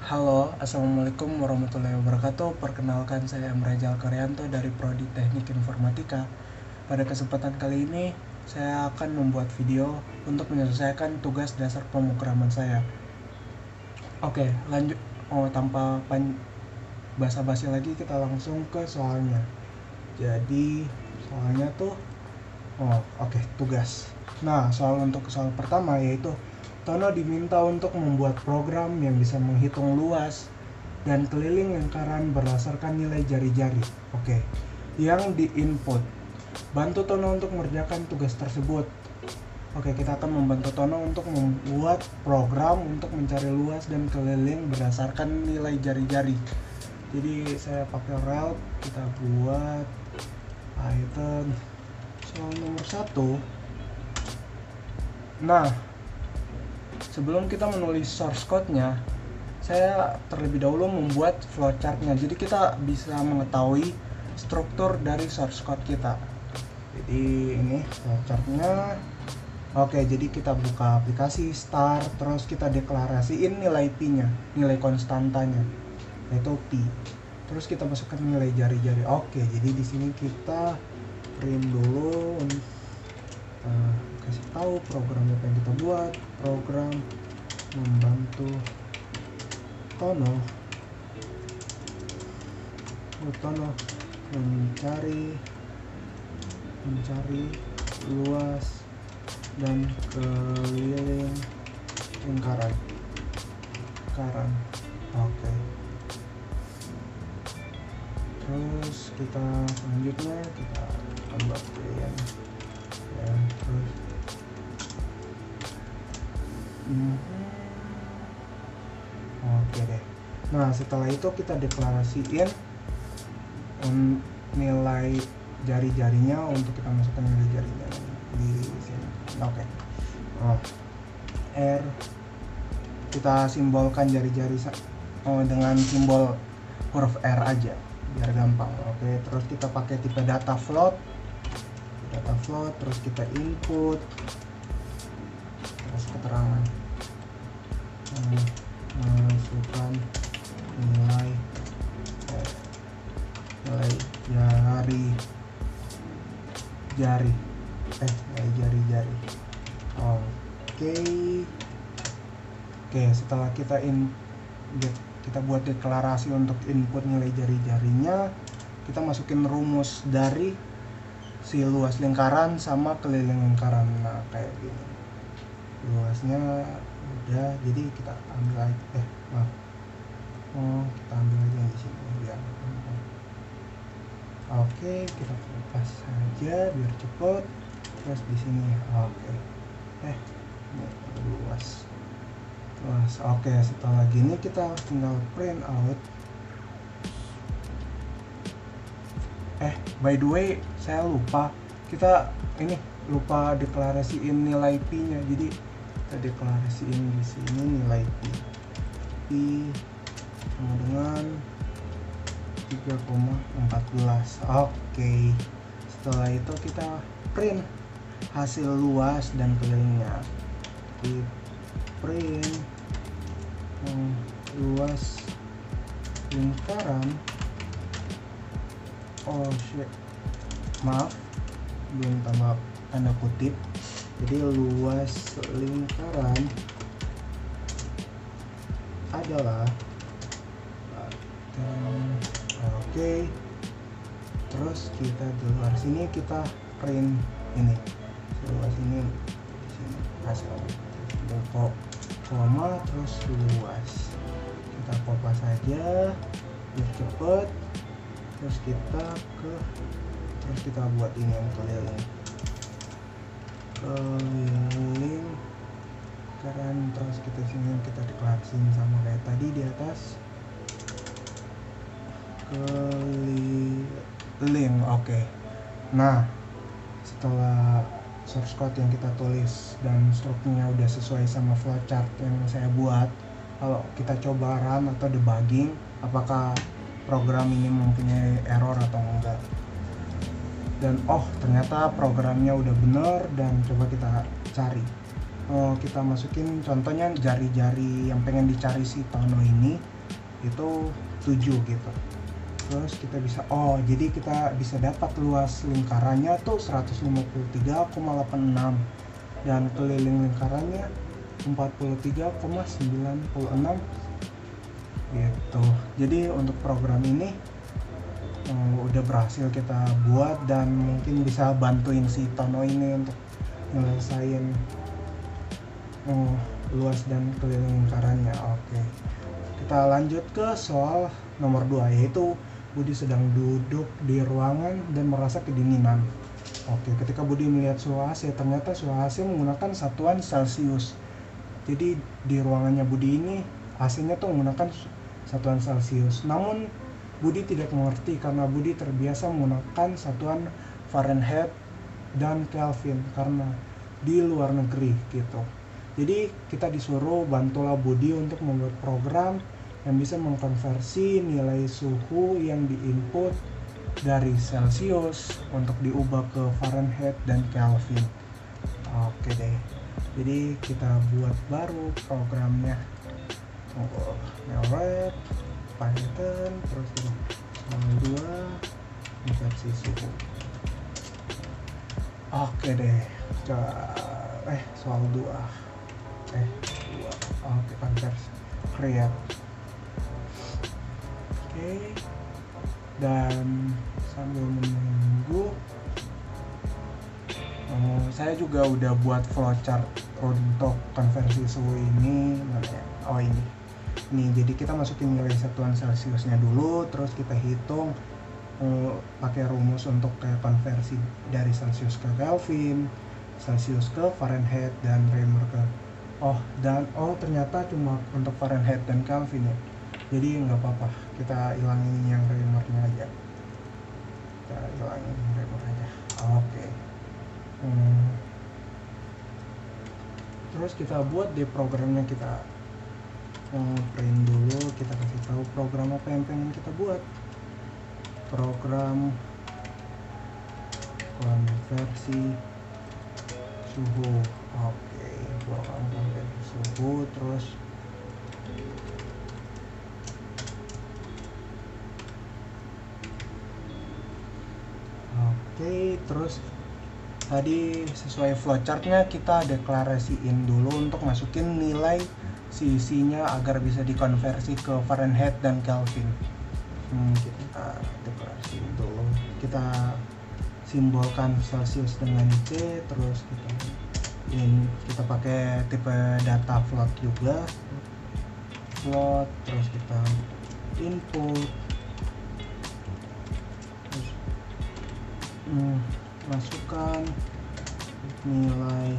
Halo, Assalamualaikum warahmatullahi wabarakatuh. Perkenalkan, saya Emrejal Karyanto dari Prodi Teknik Informatika. Pada kesempatan kali ini, saya akan membuat video untuk menyelesaikan tugas dasar pemrograman saya. Oke, lanjut. Tanpa basa-basi lagi, kita langsung ke soalnya. Jadi, soalnya tuh, tugas. Nah, untuk soal pertama yaitu Tono diminta untuk membuat program yang bisa menghitung luas dan keliling lingkaran berdasarkan nilai jari-jari. Yang di-input. Bantu Tono untuk mengerjakan tugas tersebut. Kita akan membantu Tono untuk membuat program untuk mencari luas dan keliling berdasarkan nilai jari-jari. Jadi saya pakai rel, kita buat Python soal nomor 1. Nah, sebelum kita menulis source code-nya, saya terlebih dahulu membuat flowchart-nya. Jadi kita bisa mengetahui struktur dari source code kita. Jadi ini flowchart-nya. Jadi kita buka aplikasi start, terus kita deklarasiin nilai P-nya, nilai konstantanya, yaitu P. Terus kita masukkan nilai jari-jari. Jadi di sini kita print dulu. Kasih tahu program apa yang kita buat. Program membantu Tono mencari luas dan keliling lingkaran. Terus kita selanjutnya kita tambah ya. Terus deh. Nah, setelah itu kita deklarasiin nilai jari-jarinya untuk kita masukkan nilai jarinya di sini. R kita simbolkan jari-jari dengan simbol huruf R aja biar gampang. Terus kita pakai tipe data float, terus kita input, terus keterangan masukkan nilai jari-jari. Setelah kita buat deklarasi untuk input nilai jari-jarinya, kita masukin rumus dari si luas lingkaran sama keliling lingkaran. Nah, kayak gini. Luasnya udah, jadi kita ambil aja. Kita ambil aja di sini biar. Kita lepas saja biar cepet. Terus di sini. Ini luas. Setelah gini kita tinggal print out. By the way, saya lupa. Kita lupa deklarasiin nilai P-nya. Jadi kita deklarasiin di sini nilai P sama dengan 3,14. Setelah itu kita print hasil luas dan kelilingnya. Di print luas lingkaran. Maaf, belum tambah tanda kutip. Jadi luas lingkaran adalah terus kita di luar sini kita print ini luas ini di sini hasil koma terus luas. Kita copy saja biar cepet. Terus kita buat ini yang keliling lingkaran. Terus kita sini kita deklarasiin sama kayak tadi di atas, keliling. Nah, setelah source code yang kita tulis dan strukturnya udah sesuai sama flowchart yang saya buat, kalau kita coba run atau debugging apakah program ini mempunyai error atau enggak. Dan ternyata programnya udah bener, dan coba kita cari kita masukin contohnya jari-jari yang pengen dicari si Tono ini itu 7 gitu. Terus kita bisa jadi kita bisa dapat luas lingkarannya tuh 153,86 dan keliling lingkarannya 43,96 gitu. Jadi untuk program ini udah berhasil kita buat dan mungkin bisa bantuin si Tono ini untuk nyelesain luas dan keliling lingkarannya. Oke. Kita lanjut ke soal nomor 2, yaitu Budi sedang duduk di ruangan dan merasa kedinginan. Oke, ketika Budi melihat suhu AC, ternyata suhu AC menggunakan satuan Celcius. Jadi di ruangannya Budi ini AC-nya tuh menggunakan satuan Celcius. Namun Budi tidak mengerti karena Budi terbiasa menggunakan satuan Fahrenheit dan Kelvin karena di luar negeri gitu. Jadi kita disuruh bantulah Budi untuk membuat program yang bisa mengkonversi nilai suhu yang diinput dari Celcius untuk diubah ke Fahrenheit dan Kelvin. Oke deh. Jadi kita buat baru programnya. Newret, Python, terus soal 2 konversi suhu. Oke deh. Soal 2. Oke, konversi. Create. Oke, dan sambil menunggu saya juga udah buat flowchart untuk konversi suhu ini. Ini jadi kita masukin nilai satuan Celciusnya dulu, terus kita hitung pakai rumus untuk kayak konversi dari Celcius ke Kelvin, Celcius ke Fahrenheit, dan Reamer ke ternyata cuma untuk Fahrenheit dan Kelvin ya. Jadi nggak apa-apa, kita hilangin yang Reamernya aja. Oke. Terus kita buat di programnya, kita print dulu, kita kasih tahu program apa yang pengen kita buat. Program konversi suhu. Oke, program konversi suhu. Terus terus tadi sesuai flowchartnya kita deklarasiin dulu untuk masukin nilai CC-nya agar bisa dikonversi ke Fahrenheit dan Kelvin. Kita deklarasiin dulu, kita simbolkan Celsius dengan C, terus kita pakai tipe data float juga, terus kita input, masukkan nilai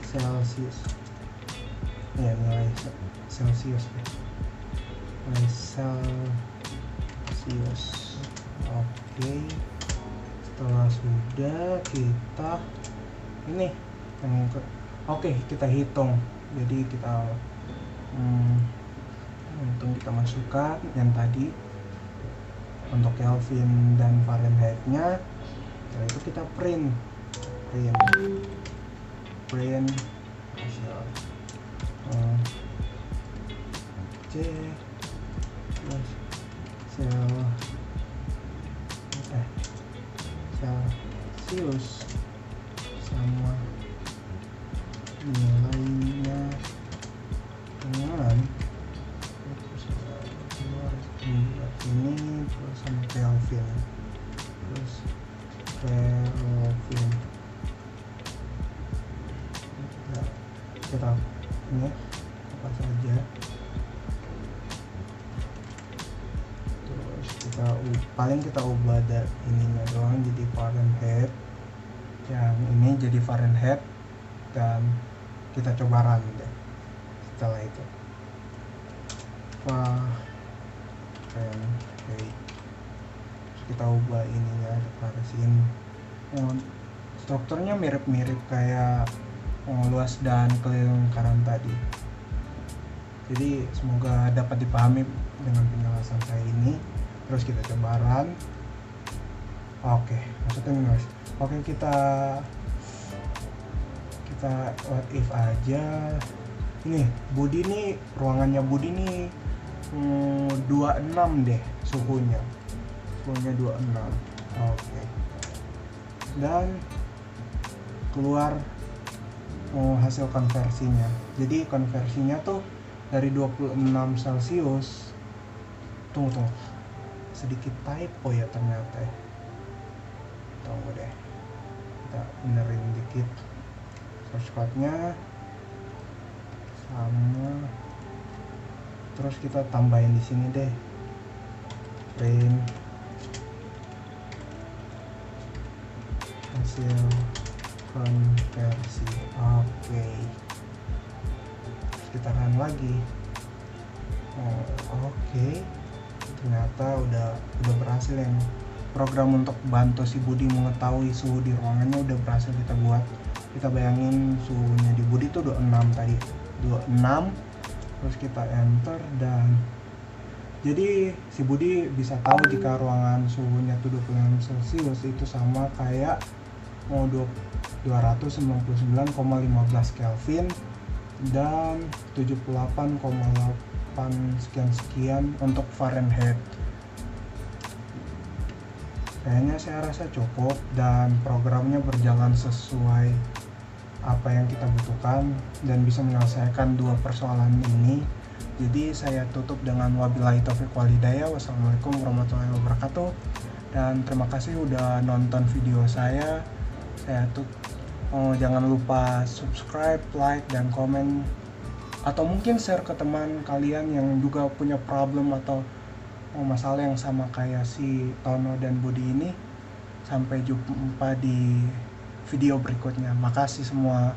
Celsius nilai Celsius. Oke, setelah sudah kita kita hitung. Jadi kita kita masukkan yang tadi untuk Kelvin dan Fahrenheit-nya. Setelah itu kita print hasil C plus Celsius sama nilainya dengan ini terus sama Kelvin kita ini apa saja, terus kita ubah ininya doang jadi Fahrenheit, yang ini jadi Fahrenheit, dan kita coba run deh. Setelah itu Fahrenheit, kita ubah ininya, deklarasiin strukturnya mirip-mirip kayak luas dan keliling lingkaran tadi. Jadi semoga dapat dipahami dengan penjelasan saya ini. Terus kita coba run. Oke, masukin guys. Oke, kita kita what if aja. Ini Budi nih, ruangannya Budi nih 26 deh suhunya 26. Oke. Dan keluar hasil konversinya. Jadi konversinya tuh dari 26 Celcius. Tunggu sedikit typo ya ternyata ya. Tunggu deh, kita benerin dikit. Source code-nya sama, terus kita tambahin di sini deh, print hasil konversi. Oke. Terus kita run lagi. Oke. Ternyata udah berhasil yang program untuk bantu si Budi mengetahui suhu di ruangannya udah berhasil kita buat. Kita bayangin suhunya di Budi tuh 26 tadi, 26. Terus kita enter dan jadi si Budi bisa tahu jika ruangan suhunya tuh 26 Celcius itu sama kayak 299,15 Kelvin dan 78,8 sekian untuk Fahrenheit. Kayaknya saya rasa cukup dan programnya berjalan sesuai apa yang kita butuhkan dan bisa menyelesaikan dua persoalan ini. Jadi saya tutup dengan wabillahi taufiq wal hidayah. Wassalamualaikum warahmatullahi wabarakatuh. Dan terima kasih udah nonton video saya. Jangan lupa subscribe, like, dan komen, atau mungkin share ke teman kalian yang juga punya problem atau masalah yang sama kayak si Tono dan Budi ini. Sampai jumpa di video berikutnya. Makasih semua.